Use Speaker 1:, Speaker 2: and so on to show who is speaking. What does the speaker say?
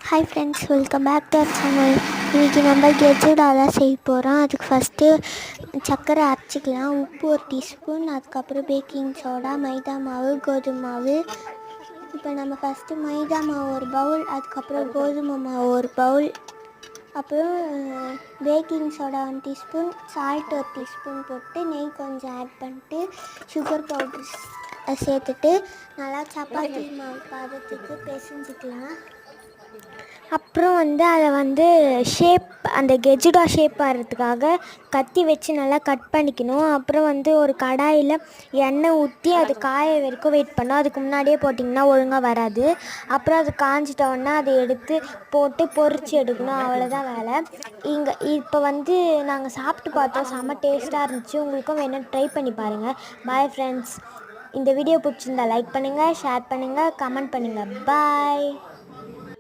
Speaker 1: Hi friends, welcome back to our channel. இன்றைக்கி நம்ம கெஜ்ஜூடா தான் செய்ய போகிறோம். அதுக்கு ஃபஸ்ட்டு சர்க்கரை அரைச்சிக்கலாம். உப்பு 1 டீஸ்பூன், அதுக்கப்புறம் பேக்கிங் சோடா, மைதா மாவு, கோதுமை மாவு. இப்போ நம்ம ஃபஸ்ட்டு மைதா மாவு 1 பவுல், அதுக்கப்புறம் கோதுமை மாவு 1 பவுல், அப்புறம் baking soda 1 teaspoon, salt 1 teaspoon போட்டு நெய் கொஞ்சம் ஆட் பண்ணிட்டு சுகர் பவுடர் சேர்த்துட்டு நல்லா சப்பாத்தி மாவு பதத்துக்கு பிசைஞ்சிக்கலாம். அப்புறம் அதை ஷேப், அந்த கெஜ்ஜூடா ஷேப் வர்றதுக்காக கத்தி வச்சு நல்லா கட் பண்ணிக்கணும். அப்புறம் ஒரு கடாயில் எண்ணெய் ஊற்றி அது காய வரைக்கும் வெயிட் பண்ணோம். அதுக்கு முன்னாடியே போட்டிங்கன்னா ஒழுங்காக வராது. அப்புறம் அது காஞ்சிட்டோன்னா அதை எடுத்து போட்டு பொரித்து எடுக்கணும். அவ்வளோதான் வேலை. இப்போ நாங்கள் சாப்பிட்டு பார்த்தோம், செம்ம டேஸ்ட்டாக இருந்துச்சு. உங்களுக்கும் வேணும், ட்ரை பண்ணி பாருங்கள். Bye friends. இந்த வீடியோ பிடிச்சிருந்தா லைக் பண்ணுங்கள், ஷேர் பண்ணுங்கள், கமெண்ட் பண்ணுங்கள். பாய்.